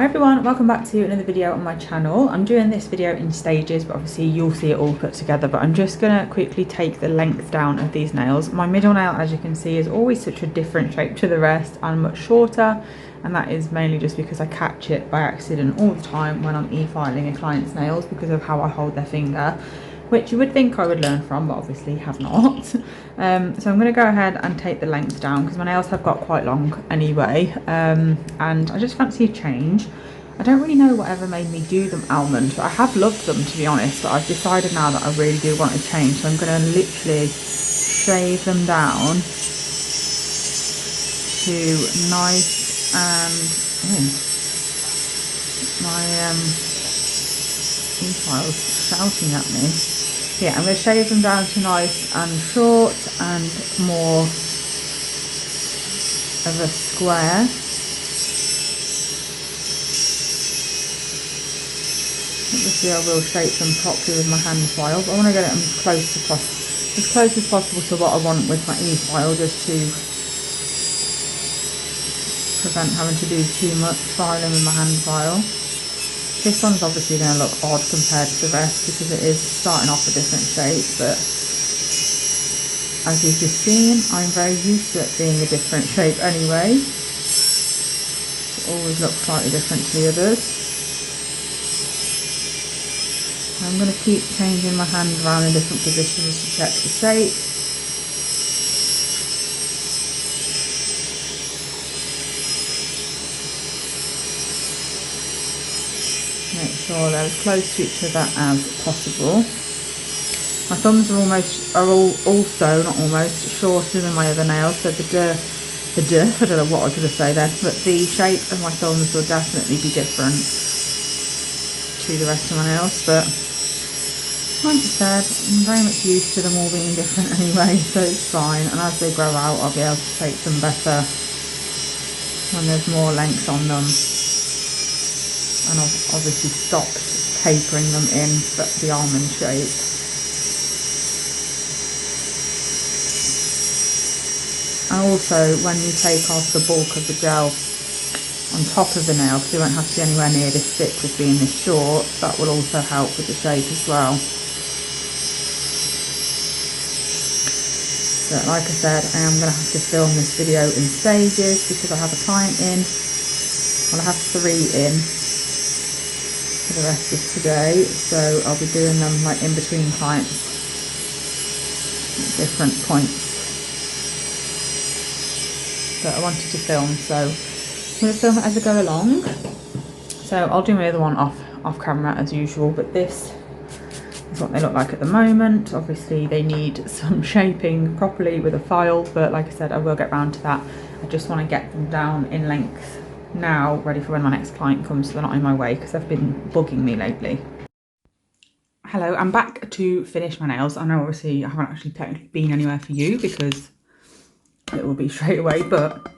Hi everyone, welcome back to another video on my channel. I'm doing this video in stages, but obviously you'll see it all put together, but I'm just going to quickly take the length down of these nails. My middle nail, as you can see, is always such a different shape to the rest and much shorter, and that is mainly just because I catch it by accident all the time when I'm e-filing a client's nails because of how I hold their finger, which you would think I would learn from, but obviously have not. So I'm going to go ahead and take the length down because my nails have got quite long anyway, and I just fancy a change. I don't really know whatever made me do them almond, but I have loved them, to be honest, but I've decided now that I really do want a change, so I'm going to literally shave them down to nice and my e-file's shouting at me. Yeah, I'm going to shave them down to nice and short and more of a square. Obviously I will shape them properly with my hand file, but I want to get it as close as possible to what I want with my e-file, just to prevent having to do too much filing with my hand file. This one's obviously going to look odd compared to the rest because it is starting off a different shape, but as you've just seen, I'm very used to it being a different shape anyway. It always looks slightly different to the others. I'm going to keep changing my hand around in different positions to check the shape. Make sure they're as close to each other as possible. My thumbs are also not almost shorter than my other nails, so I don't know what I was going to say there, but the shape of my thumbs will definitely be different to the rest of my nails, but like I said, I'm very much used to them all being different anyway, so it's fine, and as they grow out I'll be able to shape them better when there's more length on them, and I've obviously stopped tapering them in the almond shape. And also, when you take off the bulk of the gel on top of the nail, because you won't have to be anywhere near this thick with being this short, that will also help with the shape as well. But like I said, I am going to have to film this video in stages because I have a client in. Well, I have 3 in for the rest of today, so I'll be doing them like in between clients at different points that I wanted to film, so I'm going to film it as I go along. So I'll do my other one off camera as usual, but this is what they look like at the moment. Obviously they need some shaping properly with a file, but like I said, I will get round to that. I just want to get them down in length now, ready for when my next client comes, so they're not in my way because they've been bugging me lately. Hello, I'm back to finish my nails. I know obviously I haven't actually technically been anywhere for you because it will be straight away, but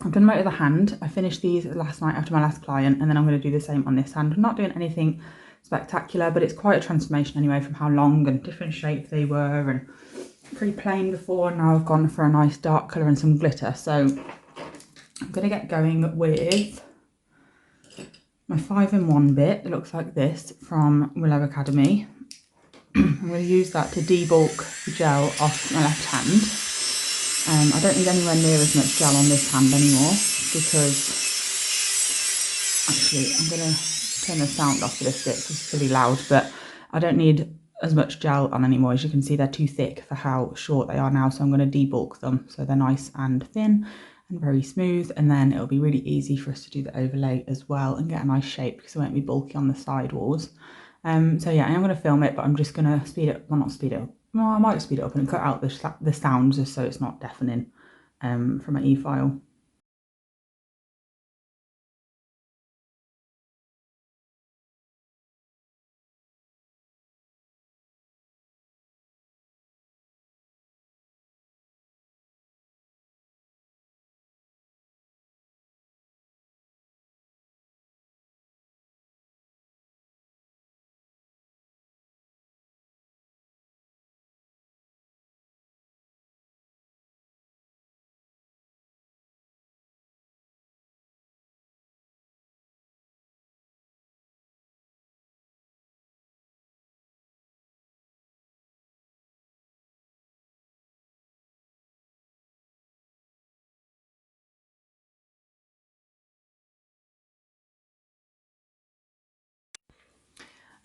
I've done my other hand. I finished these last night after my last client, and then I'm going to do the same on this hand. I'm not doing anything spectacular, but it's quite a transformation anyway from how long and different shape they were, and pretty plain before, and now I've gone for a nice dark colour and some glitter. So I'm going to get going with my 5-in-1 bit. It looks like this from Willow Academy. I'm going to use that to debulk the gel off my left hand. I don't need anywhere near as much gel on this hand anymore because, actually I'm going to turn the sound off for this bit because it's really loud, but I don't need as much gel on anymore. As you can see, they're too thick for how short they are now, so I'm going to debulk them so they're nice and thin and very smooth, and then it'll be really easy for us to do the overlay as well and get a nice shape because it won't be bulky on the side walls. So yeah, I am going to film it, but I'm just going to speed it, well, not speed it up. Well, I might speed it up and cut out the sounds just so it's not deafening from my e-file.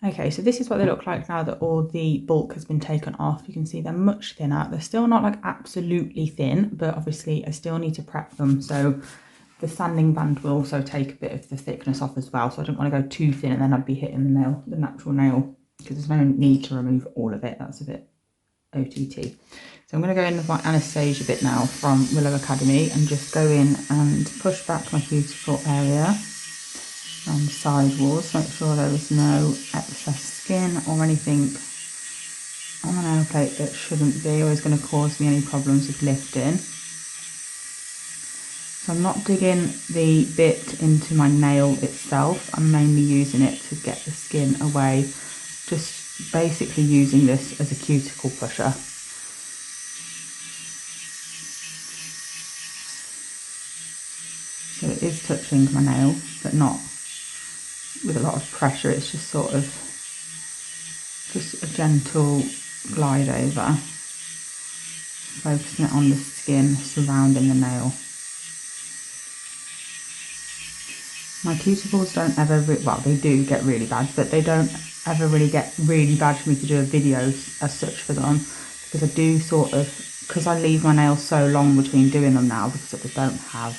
Okay, so this is what they look like now that all the bulk has been taken off. You can see they're much thinner. They're still not like absolutely thin, but obviously I still need to prep them. So the sanding band will also take a bit of the thickness off as well. So I don't want to go too thin and then I'd be hitting the nail, the natural nail, because there's no need to remove all of it. That's a bit OTT. So I'm going to go in with my Anastasia bit now from Willow Academy and just go in and push back my cuticle area on the side walls, make sure there is no excess skin or anything on the nail plate that shouldn't be or is going to cause me any problems with lifting. So I'm not digging the bit into my nail itself, I'm mainly using it to get the skin away, just basically using this as a cuticle pusher. So it is touching my nail, but not with a lot of pressure. It's just sort of just a gentle glide over, focusing it on the skin surrounding the nail. My cuticles don't ever, well, they do get really bad, but they don't ever really get really bad for me to do a video as such for them, because I do sort of, because I leave my nails so long between doing them now, because I just don't have,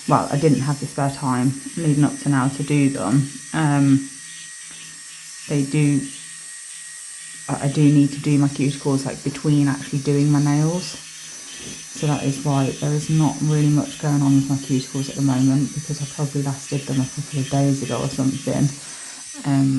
well, I didn't have the spare time leading up to now to do them. I do need to do my cuticles like between actually doing my nails. So that is why there is not really much going on with my cuticles at the moment, because I probably last did them a couple of days ago or something.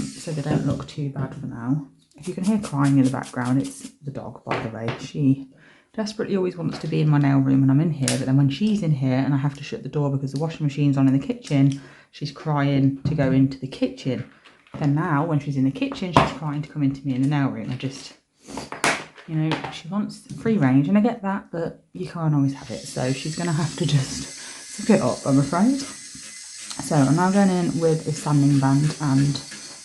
So they don't look too bad for now. If you can hear crying in the background, it's the dog, by the way. She desperately always wants to be in my nail room when I'm in here, but then when she's in here and I have to shut the door because the washing machine's on in the kitchen, she's crying to go into the kitchen. Then now, when she's in the kitchen, she's crying to come into me in the nail room. I just, you know, she wants free range, and I get that, but you can't always have it. So she's going to have to just suck it up, I'm afraid. So I'm now going in with a sanding band and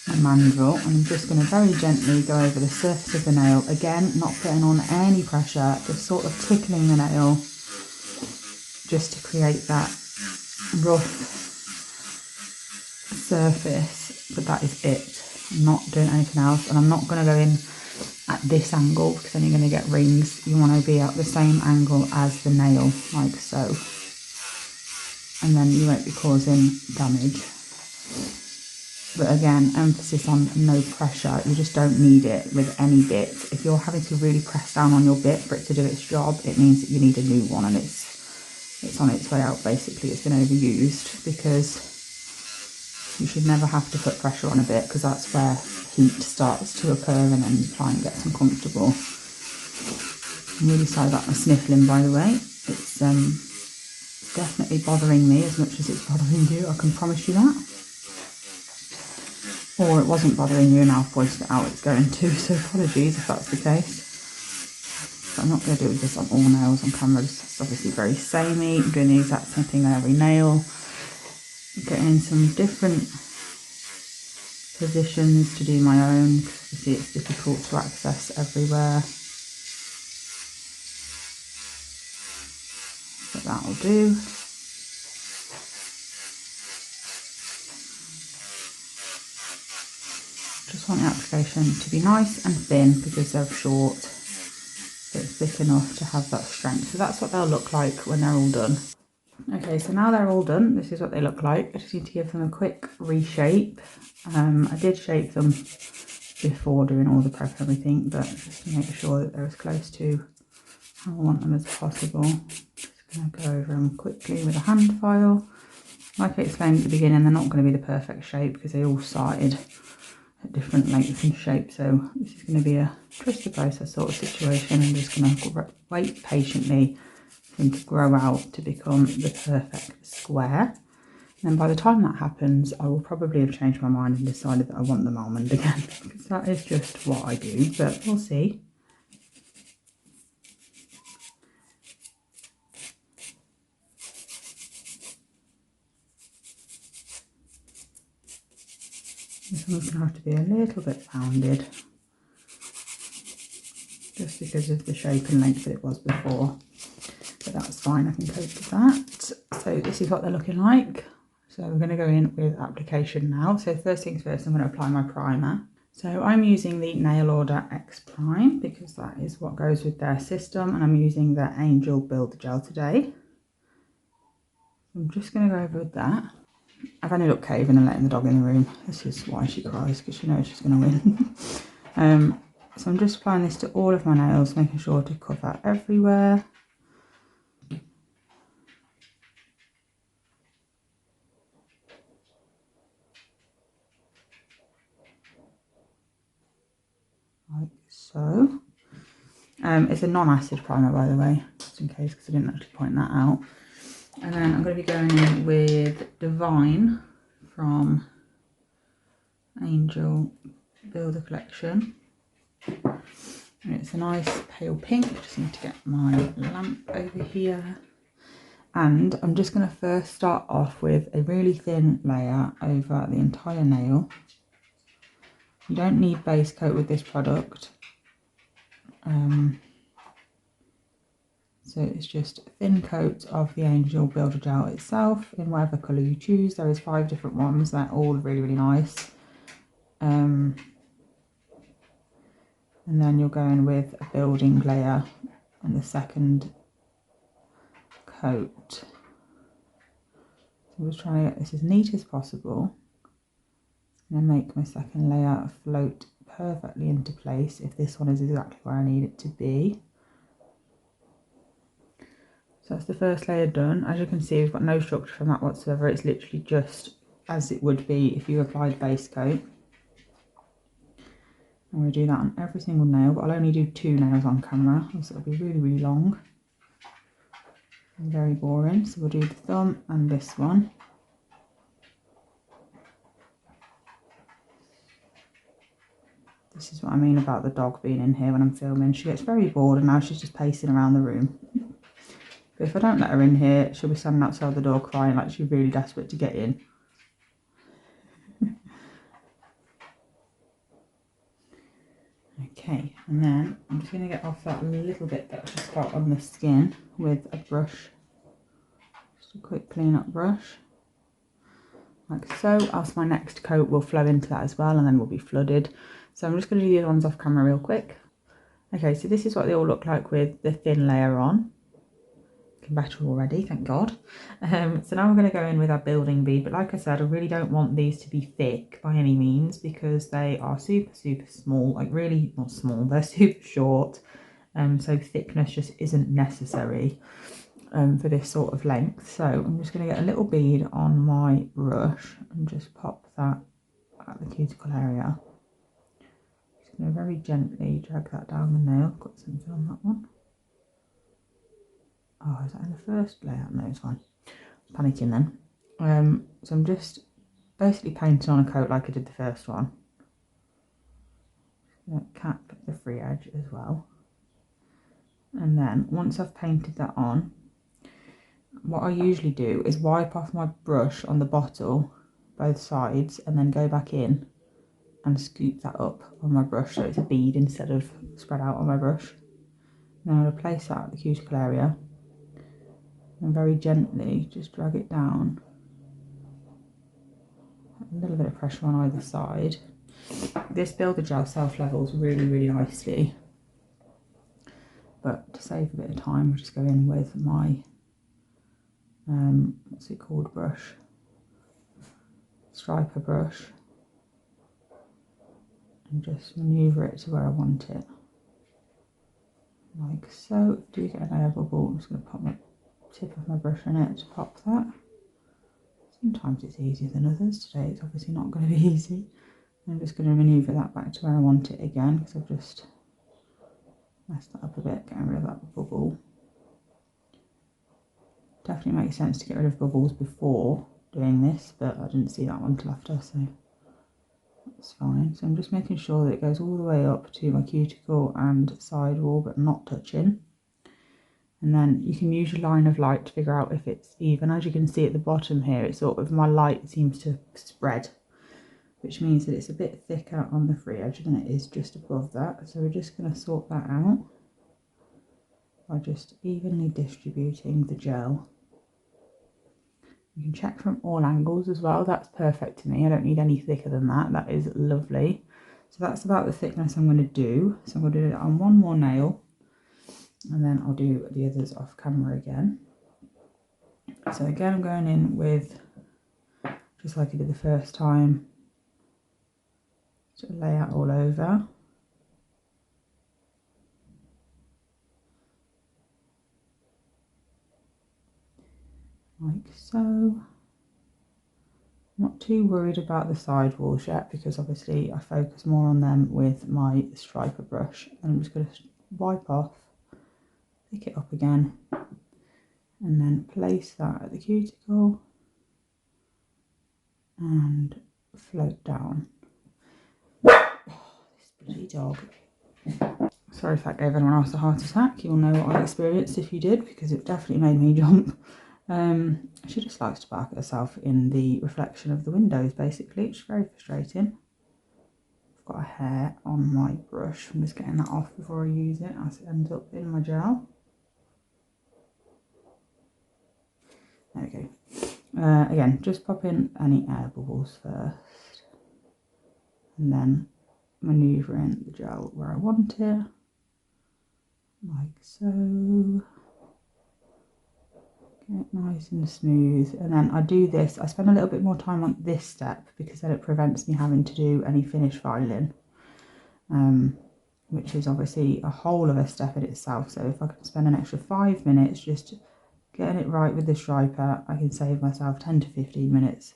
a mandrel, and I'm just going to very gently go over the surface of the nail. Again, not putting on any pressure, just sort of tickling the nail just to create that rough surface, but that is it. I'm not doing anything else, and I'm not going to go in at this angle because then you're going to get rings. You want to be at the same angle as the nail, like so, and then you won't be causing damage. But again, emphasis on no pressure. You just don't need it with any bit. If you're having to really press down on your bit for it to do its job, it means that you need a new one, and it's on its way out basically. It's been overused, because you should never have to put pressure on a bit, because that's where heat starts to occur and then your client gets uncomfortable. I'm really sorry about my sniffling, by the way. It's definitely bothering me as much as it's bothering you, I can promise you that. Or it wasn't bothering you and I've voiced it out, it's going to, so apologies if that's the case. But I'm not going to do this on all nails on camera. It's obviously very samey. I'm doing the exact same thing on every nail. I'm getting in some different positions to do my own, because obviously it's difficult to access everywhere. But that'll do. Just want the application to be nice and thin because they're short, but thick enough to have that strength. So that's what they'll look like when they're all done. Okay, so now they're all done, this is what they look like. I just need to give them a quick reshape. I did shape them before doing all the prep and everything, but just to make sure that they're as close to how I want them as possible. Just going to go over them quickly with a hand file. Like I explained at the beginning, they're not going to be the perfect shape because they all started at different lengths and shapes. So this is going to be a trust the process sort of situation. I'm just going to wait patiently for them to grow out to become the perfect square. And then by the time that happens, I will probably have changed my mind and decided that I want them almond again, because that is just what I do, but we'll see. This one's going to have to be a little bit rounded, just because of the shape and length that it was before. But that's fine, I can cope with that. So this is what they're looking like. So we're going to go in with application now. So first things first, I'm going to apply my primer. So I'm using the Nail Order X Prime because that is what goes with their system, and I'm using the Angel Builder Gel today. I'm just going to go over with that. I've ended up caving and letting the dog in the room. This is why she cries, because she knows she's going to win. So I'm just applying this to all of my nails, making sure to cover everywhere. Like so. It's a non-acid primer, by the way, just in case, because I didn't actually point that out. And then I'm going to be going in with Divine from Angel Builder Collection. And it's a nice pale pink. Just need to get my lamp over here. And I'm just going to first start off with a really thin layer over the entire nail. You don't need base coat with this product. So it's just a thin coat of the Angel Builder Gel itself in whatever colour you choose. There is 5 different ones. They're all really, really nice. And then you're going with a building layer on the second coat. So I'm just trying to get this as neat as possible. And then make my second layer float perfectly into place if this one is exactly where I need it to be. So that's the first layer done. As you can see, we've got no structure from that whatsoever. It's literally just as it would be if you applied base coat. I'm going to do that on every single nail, but I'll only do 2 nails on camera, so it'll be really, really long and very boring. So we'll do the thumb and this one. This is what I mean about the dog being in here when I'm filming. She gets very bored and now she's just pacing around the room. But if I don't let her in here, she'll be standing outside the door crying like she's really desperate to get in. Okay, and then I'm just going to get off that little bit that I've just got on the skin with a brush. Just a quick clean up brush. Like so, else my next coat will flow into that as well and then we'll be flooded. So I'm just going to do the other ones off camera real quick. Okay, so this is what they all look like with the thin layer on. Looking better already, thank God. So now we're going to go in with our building bead, but like I said, I really don't want these to be thick by any means because they are super, super small, like really not small, they're super short. So thickness just isn't necessary for this sort of length. So I'm just going to get a little bead on my brush and just pop that at the cuticle area. Just going to very gently drag that down the nail. Got something on that one. Oh, is that in the first layer? No, it's fine. I'm panicking then. So I'm just basically painting on a coat like I did the first one. Just going to cap the free edge as well. And then once I've painted that on, what I usually do is wipe off my brush on the bottle, both sides, and then go back in and scoop that up on my brush so it's a bead instead of spread out on my brush. Then I'm going to place that at the cuticle area. And very gently just drag it down. A little bit of pressure on either side. This Builder Gel self-levels really, really nicely. But to save a bit of time, I'll just go in with my, what's it called, brush? Striper brush. And just manoeuvre it to where I want it. Like so. Do get an air bubble, I'm just going to pop my tip of my brush in it to pop that. Sometimes it's easier than others. Today it's obviously not going to be easy. I'm just going to manoeuvre that back to where I want it again because I've just messed that up a bit, getting rid of that bubble. Definitely makes sense to get rid of bubbles before doing this, but I didn't see that one till after, so that's fine. So I'm just making sure that it goes all the way up to my cuticle and side wall, but not touching. And then you can use your line of light to figure out if it's even. As you can see at the bottom here, it's sort of, my light seems to spread, which means that it's a bit thicker on the free edge than it is just above that. So we're just going to sort that out by just evenly distributing the gel. You can check from all angles as well. That's perfect to me. I don't need any thicker than that. That is lovely. So that's about the thickness I'm going to do. So I'm going to do it on one more nail, and then I'll do the others off camera again. So again, I'm going in with, just like I did the first time, sort of lay out all over. Like so. I'm not too worried about the side walls yet, because obviously I focus more on them with my striper brush. And I'm just going to wipe off, pick it up again, and then place that at the cuticle and float down. Oh, this bloody dog. Sorry if that gave anyone else a heart attack. You'll know what I experienced if you did, because it definitely made me jump. She just likes to bark at herself in the reflection of the windows, basically. It's very frustrating. I've got a hair on my brush. I'm just getting that off before I use it, as it ends up in my gel. There we go. Again, just pop in any air bubbles first, and then manoeuvre in the gel where I want it, like so. Get it nice and smooth, and then I do this. I spend a little bit more time on this step because then it prevents me having to do any finish filing, which is obviously a whole other step in itself. So if I can spend an extra 5 minutes just getting it right with the striper, I can save myself 10 to 15 minutes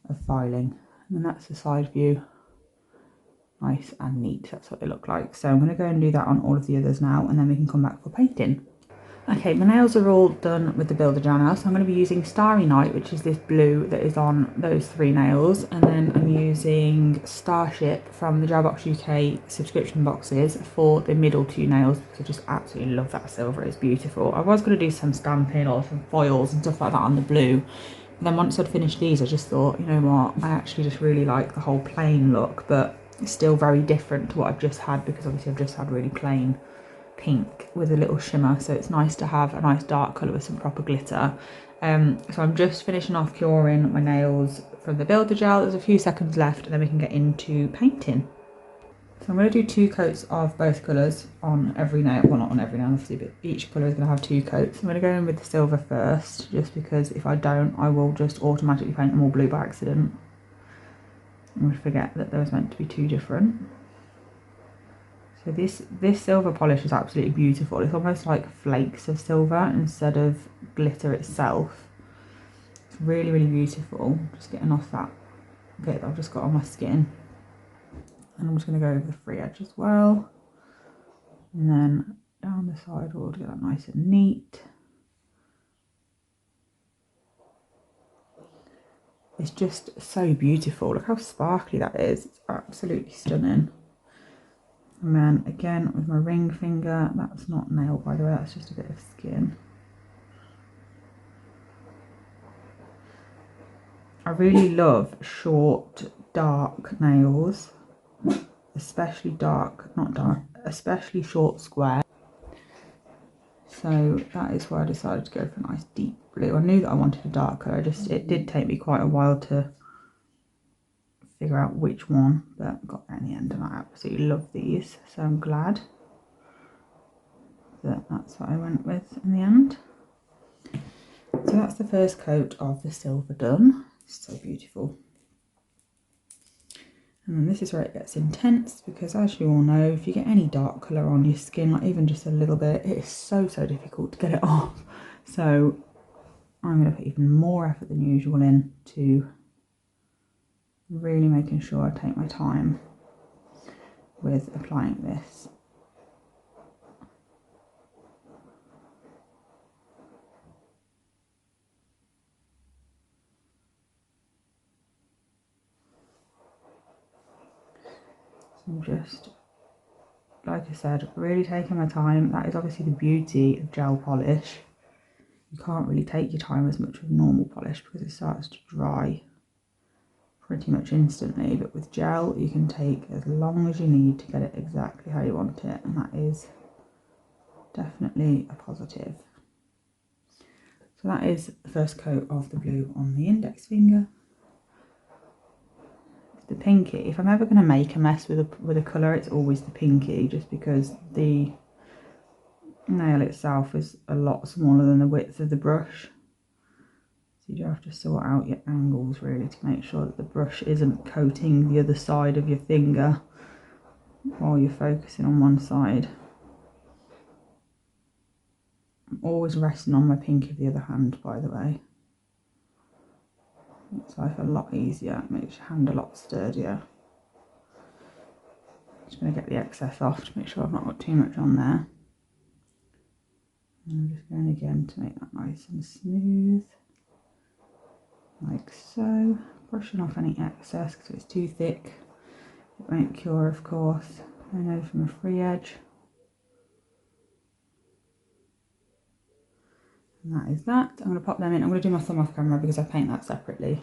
of filing. And then that's the side view, nice and neat. That's what they look like. So I'm going to go and do that on all of the others now, and then we can come back for painting. Okay, my nails are all done with the Builder gel now, so I'm going to be using Starry Night, which is this blue that is on those 3 nails, and then I'm using Starship from the Gel Box UK subscription boxes for the middle 2 nails, because I just absolutely love that silver. It's beautiful. I was going to do some stamping or some foils and stuff like that on the blue, but then once I'd finished these, I just thought, you know what, I actually just really like the whole plain look, but it's still very different to what I've just had, because obviously I've just had really plain pink with a little shimmer, so it's nice to have a nice dark colour with some proper glitter. So I'm just finishing off curing my nails from the Builder gel. There's a few seconds left, and then we can get into painting. So I'm going to do 2 coats of both colours on every nail. Well, not on every nail obviously, but each colour is going to have 2 coats. I'm going to go in with the silver first, just because if I don't, I will just automatically paint them all blue by accident and forget that there was meant to be 2 different. So this silver polish is absolutely beautiful. It's almost like flakes of silver instead of glitter itself. It's really, really beautiful. Just getting off that bit that I've just got on my skin. And I'm just going to go over the free edge as well. And then down the side wall to get that nice and neat. It's just so beautiful. Look how sparkly that is. It's absolutely stunning. And then again with my ring finger, that's not nail by the way, that's just a bit of skin. I really love short, dark nails, especially dark, not dark, especially short square. So that is why I decided to go for a nice deep blue. I knew that I wanted a dark colour, it did take me quite a while to figure out which one, but got there in the end, and I absolutely love these, so I'm glad that that's what I went with in the end. So that's the first coat of the silver done. It's so beautiful. And then this is where it gets intense, because as you all know, if you get any dark colour on your skin, like even just a little bit, it is so difficult to get it off. So I'm going to put even more effort than usual in to really making sure I take my time with applying this. So I'm just, like I said, really taking my time. That is obviously the beauty of gel polish. You can't really take your time as much with normal polish because it starts to dry pretty much instantly, but with gel you can take as long as you need to get it exactly how you want it, and that is definitely a positive. So that is the first coat of the blue on the index finger. the pinky. If I'm ever going to make a mess with a colour, it's always the pinky, just because the nail itself is a lot smaller than the width of the brush. So you do have to sort out your angles really to make sure that the brush isn't coating the other side of your finger while you're focusing on one side. I'm always resting on my pinky of the other hand, by the way. Makes life a lot easier, it makes your hand a lot sturdier. Just going to get the excess off to make sure I've not got too much on there. And I'm just going again to make that nice and smooth, like so. Brushing off any excess because if it's too thick it won't cure, of course. I know from a free edge. And that is that. I'm going to pop them in. I'm going to do my thumb off camera because I paint that separately.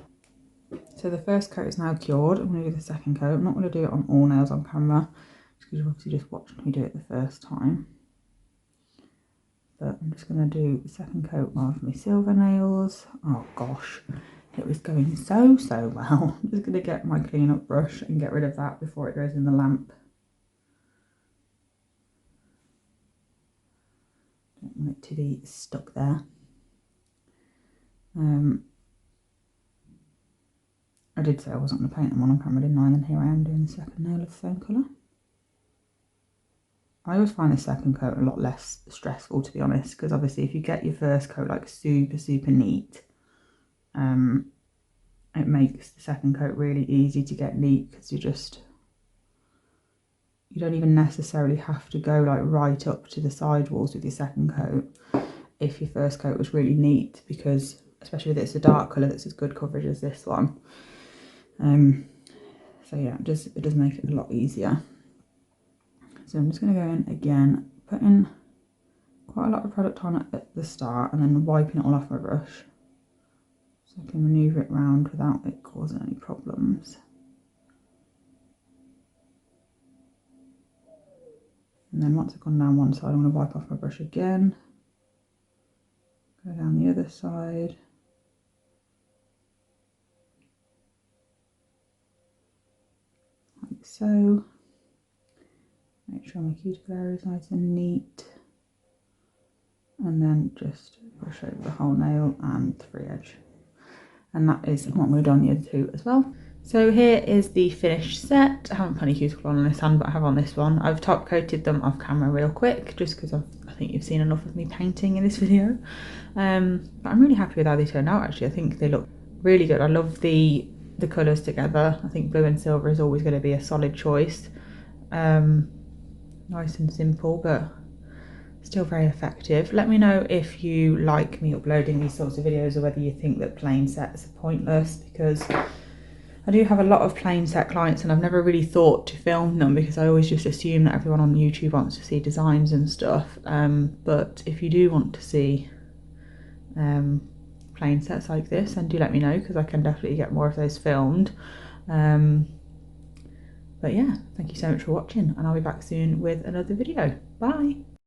So the first coat is now cured. I'm going to do the second coat. I'm not going to do it on all nails on camera, because you've obviously just watched me do it the first time. But I'm just going to do the second coat of my silver nails. Oh gosh, it was going so well. I'm just going to get my clean up brush and get rid of that before it goes in the lamp. Don't want it to be stuck there. I did say I wasn't going to paint them on camera, didn't I? And then here I am doing the second nail of the same colour. I always find the second coat a lot less stressful, to be honest, because obviously if you get your first coat like super neat, it makes the second coat really easy to get neat, because you don't even necessarily have to go like right up to the sidewalls with your second coat if your first coat was really neat, because especially if it's a dark colour that's as good coverage as this one. So yeah, it does make it a lot easier. So I'm just going to go in again, putting quite a lot of product on at the start and then wiping it all off my brush so I can manoeuvre it round without it causing any problems. And then once I've gone down one side, I'm going to wipe off my brush again, go down the other side. Like so. Make sure my cuticle area is nice and neat. And then just brush over the whole nail and the free edge. And that is what I'm going to do on the other two as well. So here is the finished set. I haven't put any cuticle on this hand, but I have on this one. I've top coated them off camera real quick, just because I think you've seen enough of me painting in this video. But I'm really happy with how they turned out actually. I think they look really good. I love the colours together. I think blue and silver is always going to be a solid choice. Nice and simple, but still very effective. Let me know if you like me uploading these sorts of videos, or whether you think that plain sets are pointless, because I do have a lot of plain set clients and I've never really thought to film them, because I always just assume that everyone on YouTube wants to see designs and stuff. But if you do want to see plain sets like this, then do let me know, because I can definitely get more of those filmed. But yeah, thank you so much for watching, and I'll be back soon with another video. Bye!